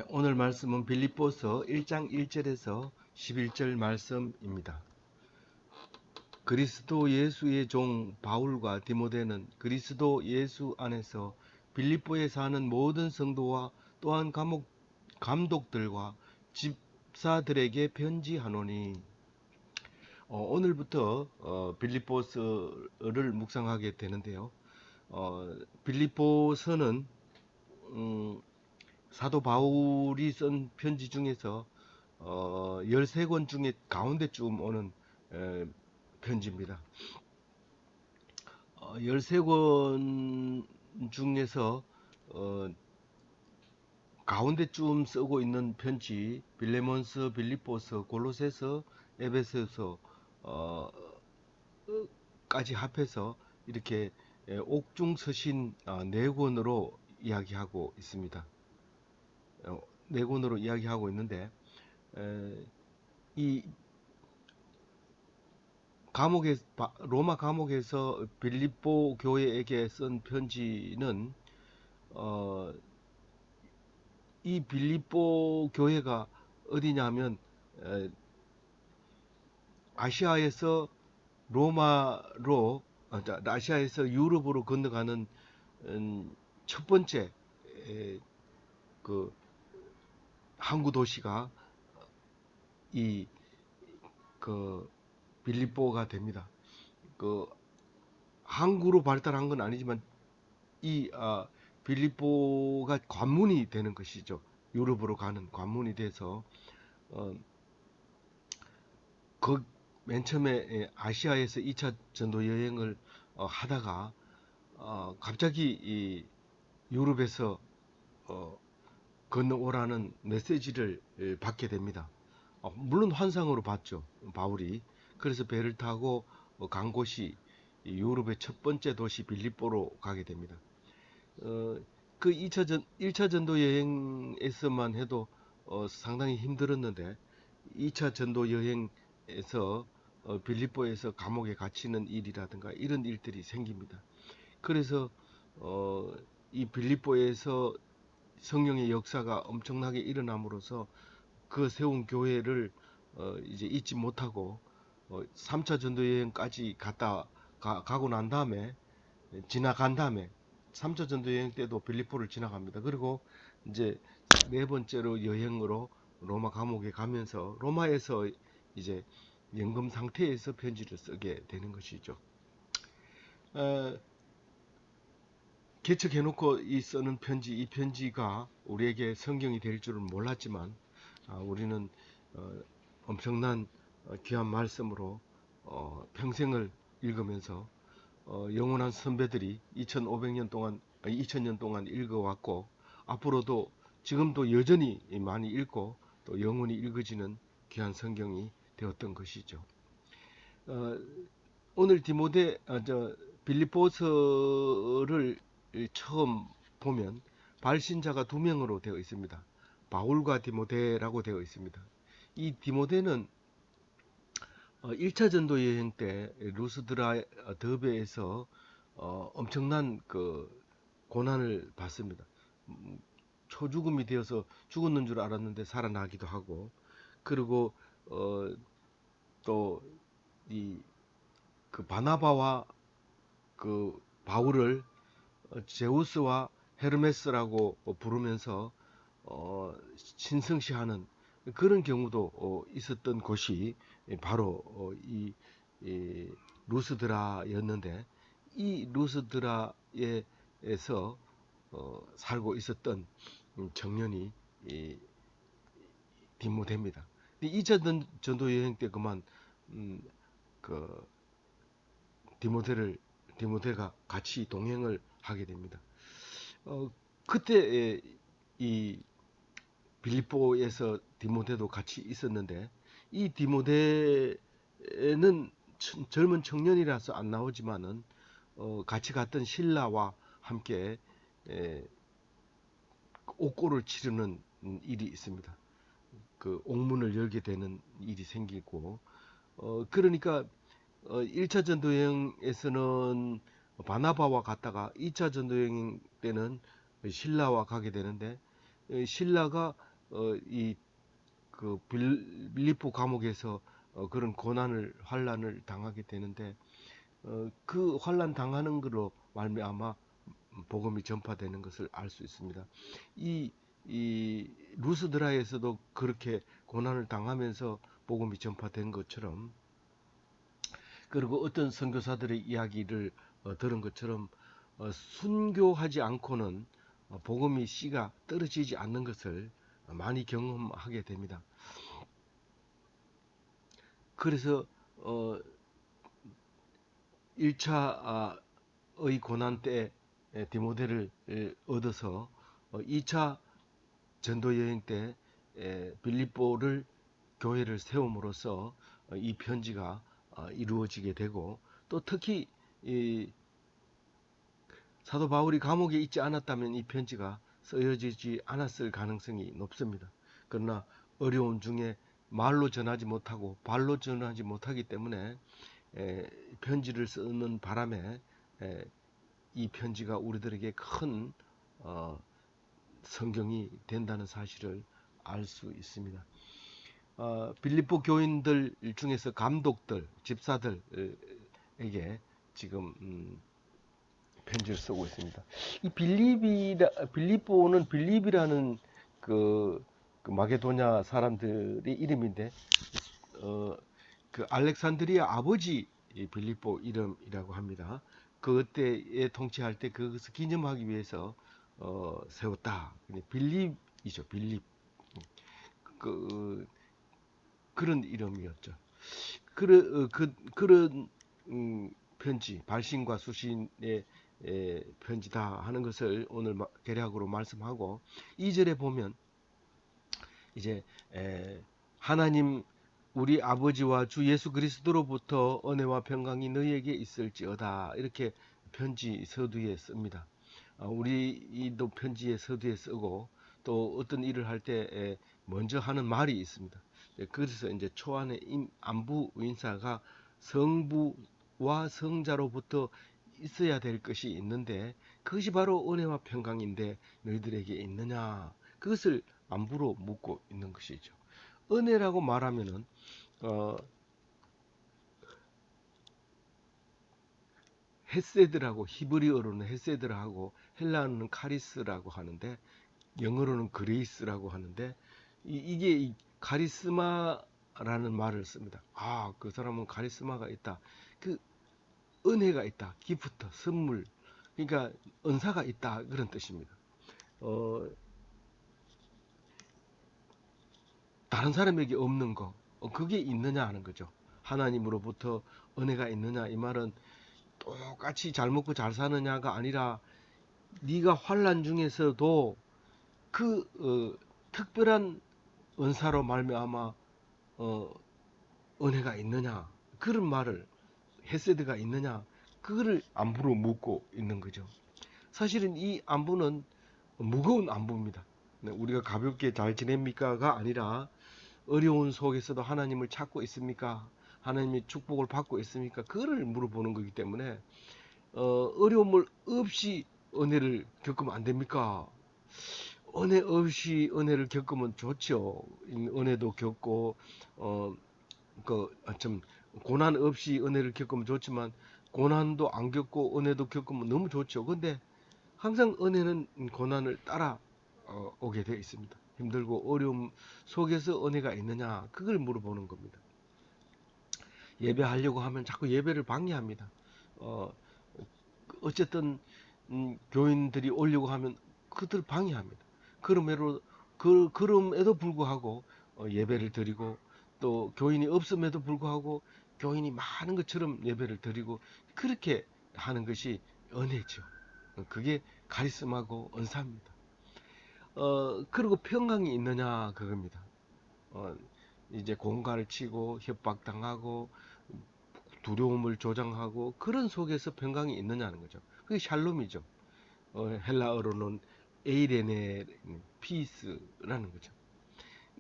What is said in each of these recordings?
오늘 말씀은 빌립보서 1장 1절에서 11절 말씀입니다. 그리스도 예수의 종 바울과 디모데는 그리스도 예수 안에서 빌립보에 사는 모든 성도와 또한 감독들과 집사들에게 편지하노니. 오늘부터 빌립보서를 묵상하게 되는데요. 빌립보서는 사도 바울이 쓴 편지 중에서 13권 중에 가운데쯤 오는 편지입니다. 13권 중에서 가운데쯤 쓰고 있는 편지, 빌레몬서, 빌립보서, 골로새서, 에베소서 까지 합해서 이렇게 옥중 서신 4권으로 이야기하고 있습니다. 4권으로 이야기하고 있는데, 이 로마 감옥에서 빌립보 교회에게 쓴 편지는 이 빌립보 교회가 어디냐면 아시아에서 아시아에서 유럽으로 건너가는 첫 번째 그 항구 도시가 그 빌립보가 됩니다. 그 항구로 발달한 건 아니지만 이 빌립보가 관문이 되는 것이죠. 유럽으로 가는 관문이 돼서 맨 처음에 아시아에서 2차 전도 여행을 하다가 갑자기 이 유럽에서 건너오라는 메시지를 받게 됩니다. 물론 환상으로 봤죠, 바울이. 그래서 배를 타고 간 곳이 유럽의 첫 번째 도시 빌립보로 가게 됩니다. 그 1차 전도 여행에서만 해도 상당히 힘들었는데 2차 전도 여행에서 빌립보에서 감옥에 갇히는 일이라든가 이런 일들이 생깁니다. 그래서 이 빌립보에서 성령의 역사가 엄청나게 일어남으로써 그 세운 교회를 이제 잊지 못하고 3차 전도 여행까지 가고 난 다음에 지나간 다음에 3차 전도 여행 때도 빌립보를 지나갑니다. 그리고 이제 네 번째로 여행으로 로마 감옥에 가면서 로마에서 이제 연금 상태에서 편지를 쓰게 되는 것이죠. 개척해놓고 쓰는 편지, 이 편지가 우리에게 성경이 될 줄은 몰랐지만 우리는 엄청난 귀한 말씀으로 평생을 읽으면서 영원한 선배들이 2000년 동안 읽어왔고 앞으로도 지금도 여전히 많이 읽고 또 영원히 읽어지는 귀한 성경이 되었던 것이죠. 오늘 빌립보서를 처음 보면 발신자가 두 명으로 되어 있습니다. 바울과 디모데라고 되어 있습니다. 이 디모데는 1차 전도 여행 때 루스드라 더베에서 엄청난 그 고난을 받습니다. 초죽음이 되어서 죽었는 줄 알았는데 살아나기도 하고, 그리고 또 이 그 바나바와 그 바울을 제우스와 헤르메스라고 부르면서 신성시하는 그런 경우도 있었던 곳이 바로 이 루스드라였는데, 이 루스드라에서 살고 있었던 청년이 디모데입니다. 2차 전도 여행 때 그만 그 디모데가 같이 동행을 하게 됩니다. 그때 이 빌립보에서 디모데도 같이 있었는데, 이 디모데는 젊은 청년이라서 안 나오지만은 같이 갔던 신라와 함께 옥고를 치르는 일이 있습니다. 그 옥문을 열게 되는 일이 생기고, 그러니까 1차 전도 여행에서는 바나바와 갔다가 2차 전도 여행 때는 신라와 가게 되는데, 신라가 이 그 빌립보 감옥에서 그런 고난을 환란을 당하게 되는데 그 환란 당하는 걸로 말미암아 복음이 전파되는 것을 알 수 있습니다. 이 루스드라에서도 그렇게 고난을 당하면서 복음이 전파된 것처럼, 그리고 어떤 선교사들의 이야기를 들은 것처럼 순교하지 않고는 복음이 씨가 떨어지지 않는 것을 많이 경험하게 됩니다. 그래서 1차의 고난 때 디모데를 얻어서 2차 전도 여행 때 빌립보를 교회를 세움으로써 이 편지가 이루어지게 되고, 또 특히 이 사도 바울이 감옥에 있지 않았다면 이 편지가 쓰여지지 않았을 가능성이 높습니다. 그러나 어려움 중에 말로 전하지 못하고 발로 전하지 못하기 때문에 편지를 쓰는 바람에 이 편지가 우리들에게 큰 성경이 된다는 사실을 알 수 있습니다. 빌립보 교인들 중에서 감독들, 집사들에게 지금 편지를 쓰고 있습니다. 이 빌립보는 빌립이라는 그 마게도냐 사람들의 이름인데, 그 알렉산드리아 아버지 빌립보 이름이라고 합니다. 그때에 통치할 때 그것을 기념하기 위해서 세웠다. 빌립이죠, 빌립. 그런 이름이었죠. 그런 편지, 발신과 수신의 편지다 하는 것을 오늘 개략으로 말씀하고, 2절에 보면 이제 하나님 우리 아버지와 주 예수 그리스도로부터 은혜와 평강이 너희에게 있을지어다, 이렇게 편지 서두에 씁니다. 우리도 편지에 서두에 쓰고, 또 어떤 일을 할 때 먼저 하는 말이 있습니다. 그래서 이제 초안의 안부 인사가 성부와 성자로부터 있어야 될 것이 있는데, 그것이 바로 은혜와 평강인데 너희들에게 있느냐, 그것을 안부로 묻고 있는 것이죠. 은혜라고 말하면은 헤세드라고, 히브리어로는 헤세드라고, 헬라어는 카리스라고 하는데, 영어로는 그레이스라고 하는데, 이게 이 카리스마라는 말을 씁니다. 그 사람은 카리스마가 있다. 그 은혜가 있다. 기프트, 선물. 그러니까 은사가 있다, 그런 뜻입니다. 다른 사람에게 없는 거, 그게 있느냐 하는 거죠. 하나님으로부터 은혜가 있느냐, 이 말은 똑같이 잘 먹고 잘 사느냐가 아니라, 네가 환난 중에서도 그 특별한 은사로 말미암아 은혜가 있느냐, 그런 말을, 헤세드가 있느냐, 그거를 안부로 묻고 있는 거죠. 사실은 이 안부는 무거운 안부입니다. 우리가 가볍게 잘 지냅니까가 아니라, 어려운 속에서도 하나님을 찾고 있습니까? 하나님의 축복을 받고 있습니까? 그거를 물어보는 거기 때문에 어려움을 없이 은혜를 겪으면 안 됩니까? 은혜 없이 은혜를 겪으면 좋죠. 은혜도 겪고 좀 고난 없이 은혜를 겪으면 좋지만, 고난도 안 겪고 은혜도 겪으면 너무 좋죠. 근데 항상 은혜는 고난을 따라 오게 되어 있습니다. 힘들고 어려움 속에서 은혜가 있느냐, 그걸 물어보는 겁니다. 예배하려고 하면 자꾸 예배를 방해합니다. 어쨌든 교인들이 오려고 하면 그들 방해합니다. 그럼에도 불구하고 예배를 드리고, 또 교인이 없음에도 불구하고 교인이 많은 것처럼 예배를 드리고, 그렇게 하는 것이 은혜죠. 그게 카리스마고 은사입니다. 그리고 평강이 있느냐, 그겁니다. 이제 공갈을 치고 협박당하고 두려움을 조장하고 그런 속에서 평강이 있느냐는 거죠. 그게 샬롬이죠. 헬라어로는 에이레네 피스라는 거죠.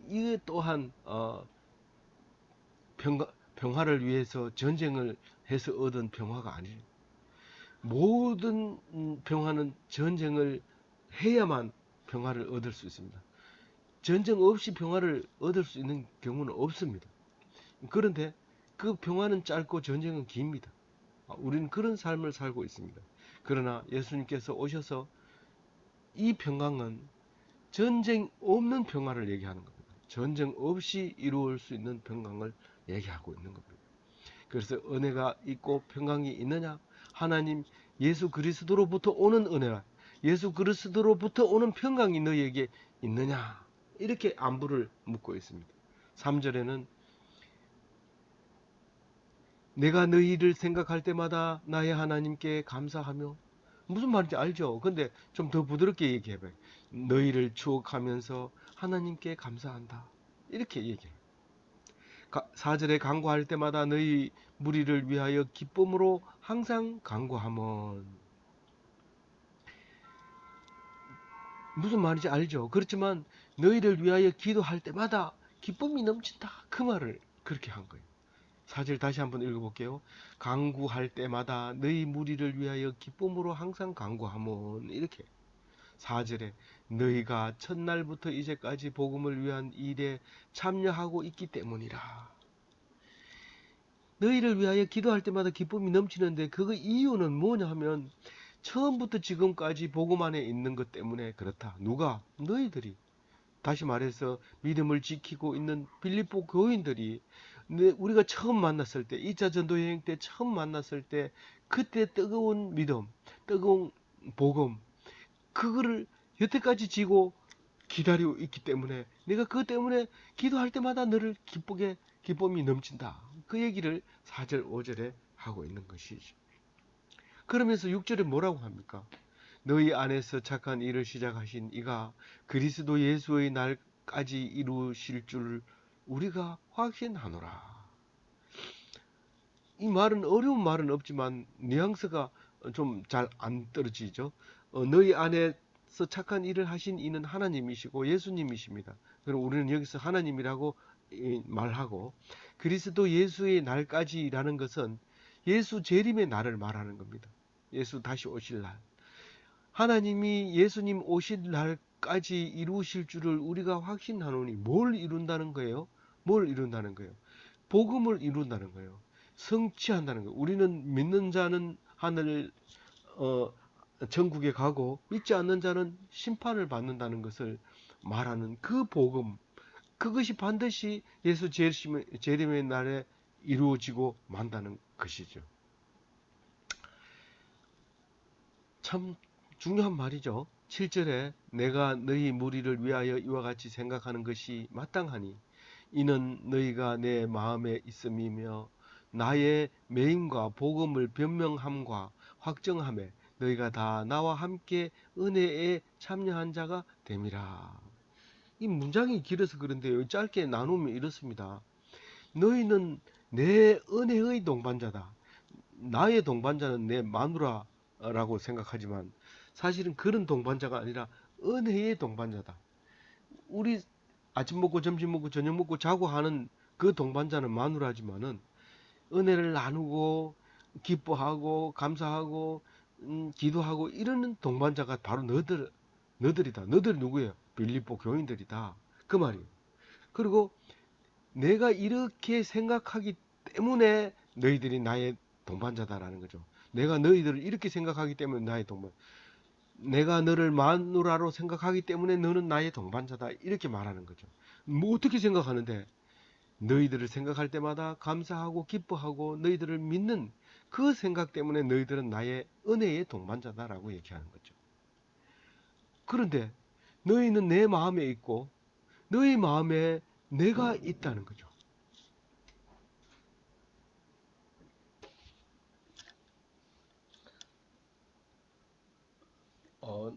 이 또한 평화를 위해서 전쟁을 해서 얻은 평화가 아니에요. 모든 평화는 전쟁을 해야만 평화를 얻을 수 있습니다. 전쟁 없이 평화를 얻을 수 있는 경우는 없습니다. 그런데 그 평화는 짧고 전쟁은 깁니다. 우리는 그런 삶을 살고 있습니다. 그러나 예수님께서 오셔서 이 평강은 전쟁 없는 평화를 얘기하는 겁니다. 전쟁 없이 이루어질 수 있는 평강을 얘기하고 있는 겁니다. 그래서 은혜가 있고 평강이 있느냐? 하나님 예수 그리스도로부터 오는 은혜와 예수 그리스도로부터 오는 평강이 너희에게 있느냐? 이렇게 안부를 묻고 있습니다. 3절에는 내가 너희를 생각할 때마다 나의 하나님께 감사하며, 무슨 말인지 알죠? 근데 좀 더 부드럽게 얘기해봐요. 너희를 추억하면서 하나님께 감사한다. 이렇게 얘기해요. 4절에 간구할 때마다 너희 무리를 위하여 기쁨으로 항상 간구하면, 무슨 말인지 알죠? 그렇지만 너희를 위하여 기도할 때마다 기쁨이 넘친다. 그 말을 그렇게 한 거예요. 4절 다시 한번 읽어볼게요. 간구할 때마다 너희 무리를 위하여 기쁨으로 항상 간구하면, 이렇게 4절에 너희가 첫날부터 이제까지 복음을 위한 일에 참여하고 있기 때문이라. 너희를 위하여 기도할 때마다 기쁨이 넘치는데 그 이유는 뭐냐 하면 처음부터 지금까지 복음 안에 있는 것 때문에 그렇다. 누가? 너희들이. 다시 말해서 믿음을 지키고 있는 빌립보 교인들이 우리가 처음 만났을 때, 2차 전도 여행 때 처음 만났을 때 그때 뜨거운 믿음, 뜨거운 복음, 그거를 여태까지 지고 기다리고 있기 때문에 내가 그것 때문에 기도할 때마다 너를 기쁨이 넘친다. 그 얘기를 4절 5절에 하고 있는 것이죠. 그러면서 6절에 뭐라고 합니까? 너희 안에서 착한 일을 시작하신 이가 그리스도 예수의 날까지 이루실 줄 우리가 확신하노라. 이 말은 어려운 말은 없지만 뉘앙스가 좀 잘 안 떨어지죠. 너희 안에서 착한 일을 하신 이는 하나님이시고 예수님이십니다. 그럼 우리는 여기서 하나님이라고 말하고, 그리스도 예수의 날까지라는 것은 예수 재림의 날을 말하는 겁니다. 예수 다시 오실 날. 하나님이 예수님 오실 날까지 이루실 줄을 우리가 확신하노니, 뭘 이룬다는 거예요? 뭘 이룬다는 거예요? 복음을 이룬다는 거예요. 성취한다는 거예요. 우리는 믿는 자는 하늘 천국에 가고 믿지 않는 자는 심판을 받는다는 것을 말하는 그 복음, 그것이 반드시 예수 재림의 날에 이루어지고 만다는 것이죠. 참 중요한 말이죠. 7절에 내가 너희 무리를 위하여 이와 같이 생각하는 것이 마땅하니 이는 너희가 내 마음에 있음이며 나의 매임과 복음을 변명함과 확정함에 너희가 다 나와 함께 은혜에 참여한 자가 됨이라. 이 문장이 길어서 그런데요, 짧게 나누면 이렇습니다. 너희는 내 은혜의 동반자다. 나의 동반자는 내 마누라라고 생각하지만 사실은 그런 동반자가 아니라 은혜의 동반자다. 우리 아침 먹고 점심 먹고 저녁 먹고 자고 하는 그 동반자는 마누라지만은 은혜를 나누고 기뻐하고 감사하고 기도하고 이러는 동반자가 바로 너들이다. 너들이 누구예요? 빌립보 교인들이다. 그 말이에요. 그리고 내가 이렇게 생각하기 때문에 너희들이 나의 동반자다라는 거죠. 내가 너희들을 이렇게 생각하기 때문에 나의 동반. 내가 너를 마누라로 생각하기 때문에 너는 나의 동반자다. 이렇게 말하는 거죠. 뭐 어떻게 생각하는데? 너희들을 생각할 때마다 감사하고 기뻐하고 너희들을 믿는 그 생각 때문에 너희들은 나의 은혜의 동반자다라고 얘기하는 거죠. 그런데 너희는 내 마음에 있고 너희 마음에 내가 있다는 거죠. 어,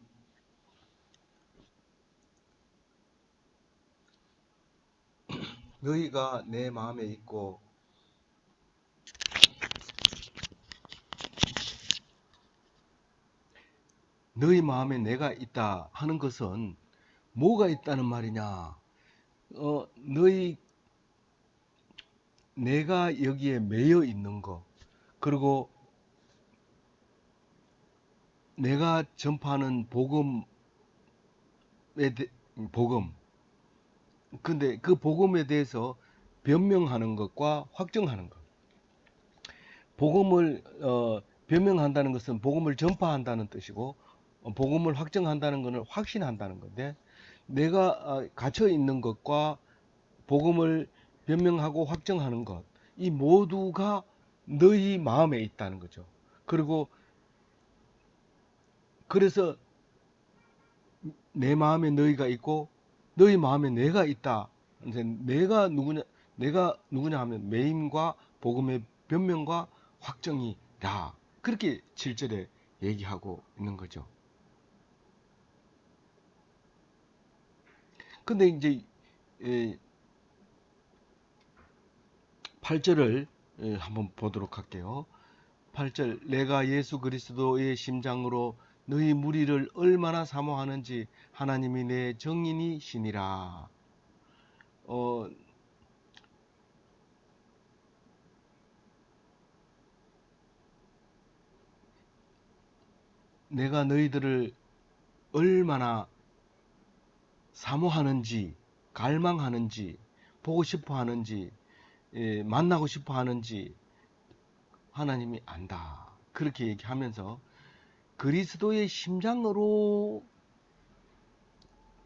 너희가 내 마음에 있고 너희 마음에 내가 있다 하는 것은 뭐가 있다는 말이냐? 너희 내가 여기에 매여 있는 거, 그리고 내가 전파하는 복음 복음. 근데 그 복음에 대해서 변명하는 것과 확정하는 것. 복음을 변명한다는 것은 복음을 전파한다는 뜻이고, 복음을 확정한다는 것은 확신한다는 건데, 내가 갇혀 있는 것과 복음을 변명하고 확정하는 것, 이 모두가 너희 마음에 있다는 거죠. 그리고 그래서 내 마음에 너희가 있고 너희 마음에 내가 있다. 이제 내가 누구냐 하면 매임과 복음의 변명과 확정이다. 그렇게 7절에 얘기하고 있는 거죠. 근데 이제 8절을 한번 보도록 할게요. 8절, 내가 예수 그리스도의 심장으로 너희 무리를 얼마나 사모하는지 하나님이 내 정인이시니라. 어, 내가 너희들을 얼마나 사모하는지, 갈망하는지, 보고 싶어 하는지, 만나고 싶어 하는지 하나님이 안다. 그렇게 얘기하면서 그리스도의 심장으로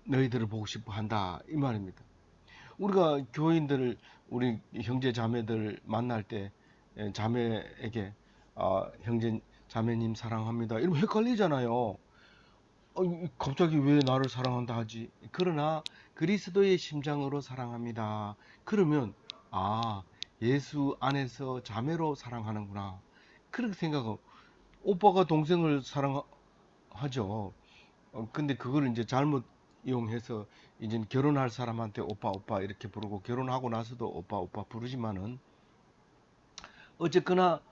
너희들을 보고 싶어 한다. 이 말입니다. 우리가 교인들을, 우리 형제 자매들 만날 때 자매에게 형제 자매님 사랑합니다. 이러면 헷갈리잖아요. 갑자기 왜 나를 사랑한다 하지? 그러나 그리스도의 심장으로 사랑합니다. 그러면 예수 안에서 자매로 사랑하는구나. 그렇게 생각하고 오빠가 동생을 사랑하죠. 근데 그걸 이제 잘못 이용해서 이제 결혼할 사람한테 오빠 오빠 이렇게 부르고 결혼하고 나서도 오빠 오빠 부르지만은 어쨌거나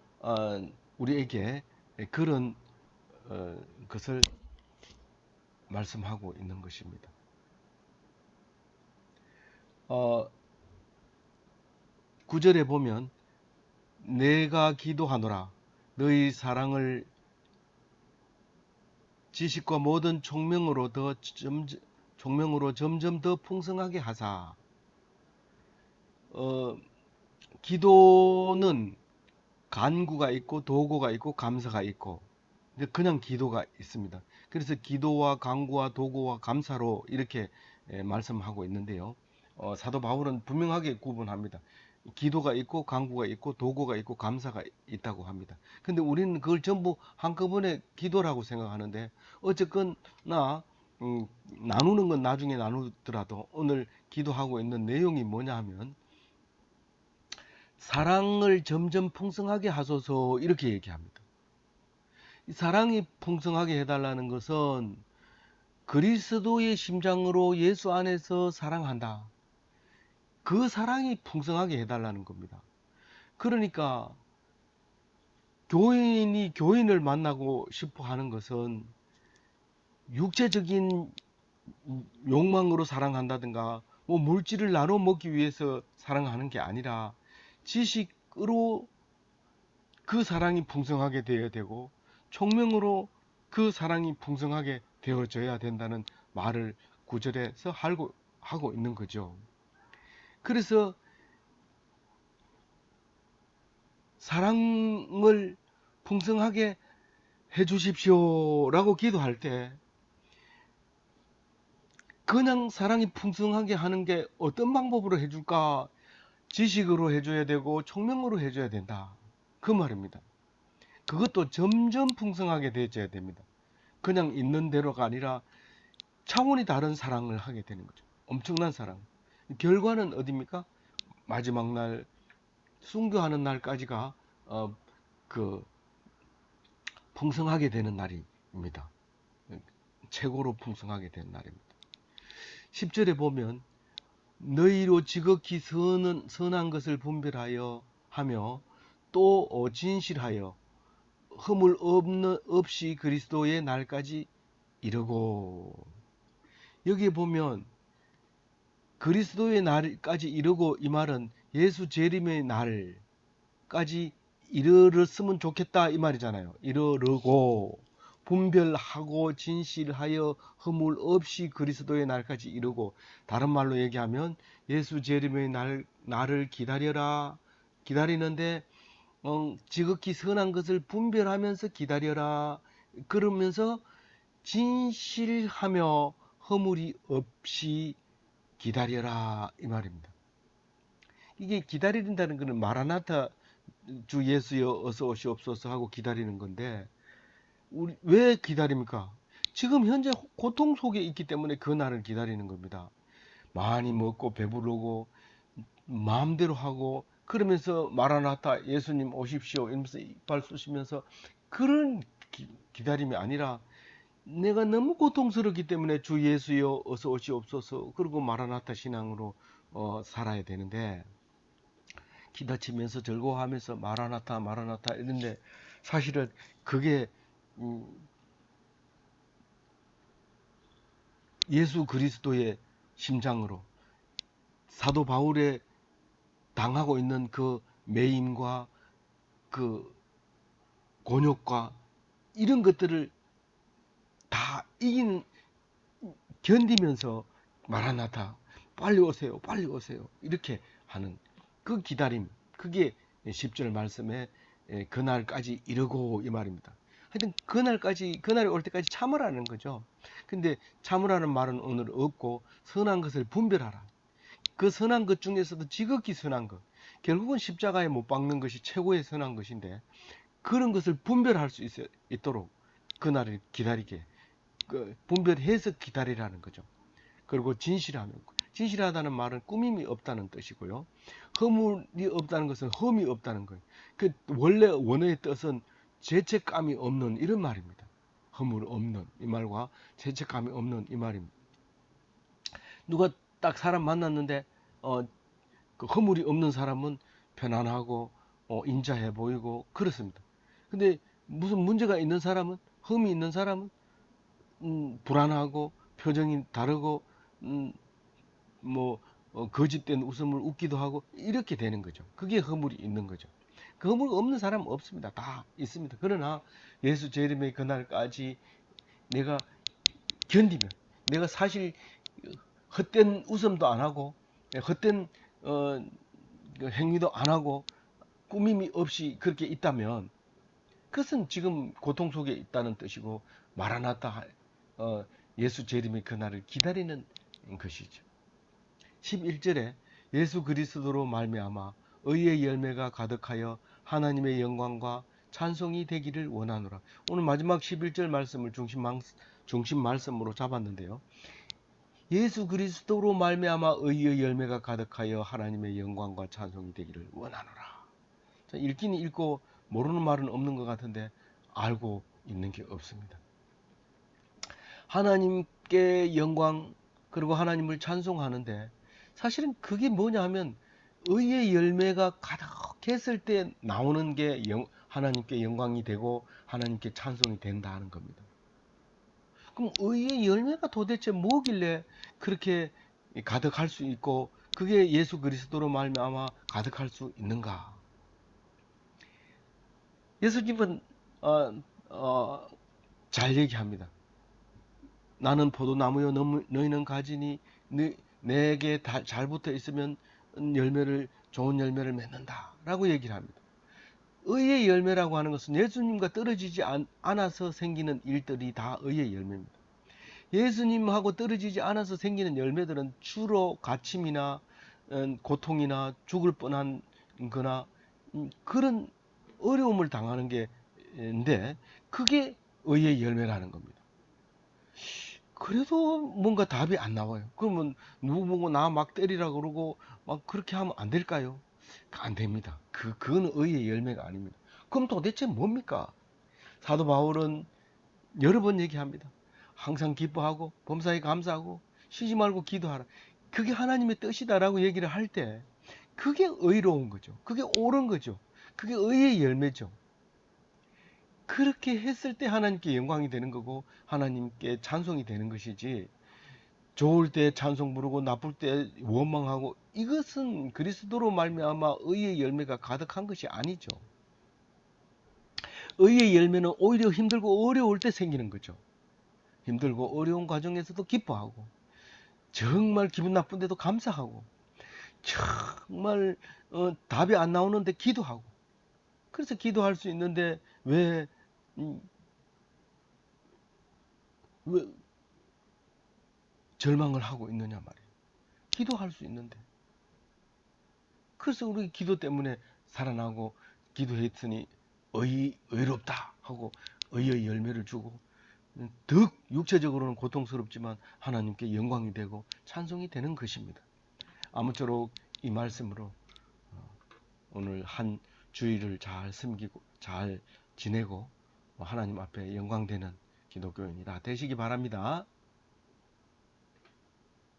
우리에게 그런 것을 말씀하고 있는 것입니다. 9절에 보면 내가 기도하노라 너희 사랑을 지식과 모든 총명으로 점점 더 풍성하게 하사. 기도는 간구가 있고 도구가 있고 감사가 있고 그냥 기도가 있습니다. 그래서 기도와 간구와 도구와 감사로 이렇게 말씀하고 있는데요. 사도 바울은 분명하게 구분합니다. 기도가 있고 간구가 있고 도구가 있고 감사가 있다고 합니다. 근데 우리는 그걸 전부 한꺼번에 기도라고 생각하는데 어쨌거나 나누는 건 나중에 나누더라도 오늘 기도하고 있는 내용이 뭐냐 하면 사랑을 점점 풍성하게 하소서 이렇게 얘기합니다. 이 사랑이 풍성하게 해달라는 것은 그리스도의 심장으로 예수 안에서 사랑한다. 그 사랑이 풍성하게 해달라는 겁니다. 그러니까 교인이 교인을 만나고 싶어 하는 것은 육체적인 욕망으로 사랑한다든가 뭐 물질을 나눠 먹기 위해서 사랑하는 게 아니라 지식으로 그 사랑이 풍성하게 되어야 되고 총명으로 그 사랑이 풍성하게 되어져야 된다는 말을 구절에서 하고 있는 거죠. 그래서 사랑을 풍성하게 해 주십시오 라고 기도할 때 그냥 사랑이 풍성하게 하는 게 어떤 방법으로 해줄까? 지식으로 해줘야 되고 총명으로 해줘야 된다. 그 말입니다. 그것도 점점 풍성하게 되어져야 됩니다. 그냥 있는 대로가 아니라 차원이 다른 사랑을 하게 되는 거죠. 엄청난 사랑. 결과는 어디입니까? 마지막 날 순교하는 날까지가 그 풍성하게 되는 날입니다. 최고로 풍성하게 되는 날입니다. 10절에 보면 너희로 지극히 선한 것을 분별하여 하며 또 진실하여 허물 없이 그리스도의 날까지 이르고. 여기에 보면 그리스도의 날까지 이르고 이 말은 예수 재림의 날까지 이르렀으면 좋겠다 이 말이잖아요. 이르르고 분별하고 진실하여 허물 없이 그리스도의 날까지 이르고, 다른 말로 얘기하면 예수 재림의 날을 기다려라. 기다리는데 지극히 선한 것을 분별하면서 기다려라. 그러면서 진실하며 허물이 없이 기다려라, 이 말입니다. 이게 기다린다는 것은 마라나타, 주 예수여 어서 오시옵소서 하고 기다리는 건데, 우리 왜 기다립니까? 지금 현재 고통 속에 있기 때문에 그 날을 기다리는 겁니다. 많이 먹고 배부르고 마음대로 하고 그러면서 마라나타 예수님 오십시오 이러면서 이빨 쑤시면서 그런 기다림이 아니라, 내가 너무 고통스럽기 때문에 주 예수여 어서 오시옵소서 그리고 마라나타 신앙으로 살아야 되는데, 기다치면서 즐거워하면서 마라나타 마라나타 이런데, 사실은 그게 예수 그리스도의 심장으로 사도 바울의 당하고 있는 그 매임과 그 곤욕과 이런 것들을 다 견디면서 마라나타 빨리 오세요 빨리 오세요 이렇게 하는 그 기다림, 그게 10절 말씀에 그날까지 이르고 이 말입니다. 하여튼 그날이 올 때까지 참으라는 거죠. 근데 참으라는 말은 오늘 없고, 선한 것을 분별하라. 그 선한 것 중에서도 지극히 선한 것, 결국은 십자가에 못 박는 것이 최고의 선한 것인데, 그런 것을 분별할 수 있도록 그날을 기다리게, 분별해서 기다리라는 거죠. 그리고 진실하다는 말은 꾸밈이 없다는 뜻이고요. 허물이 없다는 것은 흠이 없다는 거예요. 그 원래 원어의 뜻은 죄책감이 없는 이런 말입니다. 허물 없는 이 말과 죄책감이 없는 이 말입니다. 누가 딱 사람 만났는데 그 허물이 없는 사람은 편안하고 인자해 보이고 그렇습니다. 근데 무슨 문제가 있는 사람은, 흠이 있는 사람은 불안하고 표정이 다르고 거짓된 웃음을 웃기도 하고 이렇게 되는 거죠. 그게 허물이 있는 거죠. 그 허물 없는 사람은 없습니다. 다 있습니다. 그러나 예수 재림의 그날까지 내가 견디면, 내가 사실 헛된 웃음도 안 하고 헛된 그 행위도 안 하고 꾸밈이 없이 그렇게 있다면, 그것은 지금 고통 속에 있다는 뜻이고, 마라나타 예수 재림의 그날을 기다리는 것이죠. 11절에 예수 그리스도로 말미암아 의의 열매가 가득하여 하나님의 영광과 찬송이 되기를 원하노라. 오늘 마지막 11절 말씀을 중심 말씀으로 잡았는데요. 예수 그리스도로 말미암아 의의 열매가 가득하여 하나님의 영광과 찬송이 되기를 원하노라. 읽기는 읽고 모르는 말은 없는 것 같은데 알고 있는 게 없습니다. 하나님께 영광 그리고 하나님을 찬송하는데, 사실은 그게 뭐냐 하면 의의 열매가 가득했을 때 나오는 게 하나님께 영광이 되고 하나님께 찬송이 된다는 겁니다. 그럼 의의 열매가 도대체 뭐길래 그렇게 가득할 수 있고 그게 예수 그리스도로 말미암아 가득할 수 있는가? 예수님은 잘 얘기합니다. 나는 포도나무요 너희는 가지니 내게 잘 붙어 있으면 좋은 열매를 맺는다 라고 얘기를 합니다. 의의 열매라고 하는 것은 예수님과 떨어지지 않아서 생기는 일들이 다 의의 열매입니다. 예수님하고 떨어지지 않아서 생기는 열매들은 주로 갇힘이나 고통이나 죽을 뻔한 거나 그런 어려움을 당하는 게인데, 그게 의의 열매라는 겁니다. 그래도 뭔가 답이 안 나와요. 그러면 누구 보고 나 막 때리라 그러고 막 그렇게 하면 안 될까요? 안 됩니다. 그건 의의 열매가 아닙니다. 그럼 도대체 뭡니까? 사도 바울은 여러 번 얘기합니다. 항상 기뻐하고 범사에 감사하고 쉬지 말고 기도하라. 그게 하나님의 뜻이다라고 얘기를 할 때, 그게 의로운 거죠. 그게 옳은 거죠. 그게 의의 열매죠. 그렇게 했을 때 하나님께 영광이 되는 거고 하나님께 찬송이 되는 것이지, 좋을 때 찬송 부르고 나쁠 때 원망하고, 이것은 그리스도로 말미암아 의의 열매가 가득한 것이 아니죠. 의의 열매는 오히려 힘들고 어려울 때 생기는 거죠. 힘들고 어려운 과정에서도 기뻐하고, 정말 기분 나쁜데도 감사하고, 정말 답이 안 나오는데 기도하고. 그래서 기도할 수 있는데 왜, 음, 왜 절망을 하고 있느냐 말이에요. 기도할 수 있는데. 그래서 우리 기도 때문에 살아나고, 기도했으니 의롭다 하고 의의 열매를 주고, 더 육체적으로는 고통스럽지만 하나님께 영광이 되고 찬송이 되는 것입니다. 아무쪼록 이 말씀으로 오늘 한 주일을 잘 섬기고 잘 지내고 하나님 앞에 영광되는 기독교인이 다 되시기 바랍니다.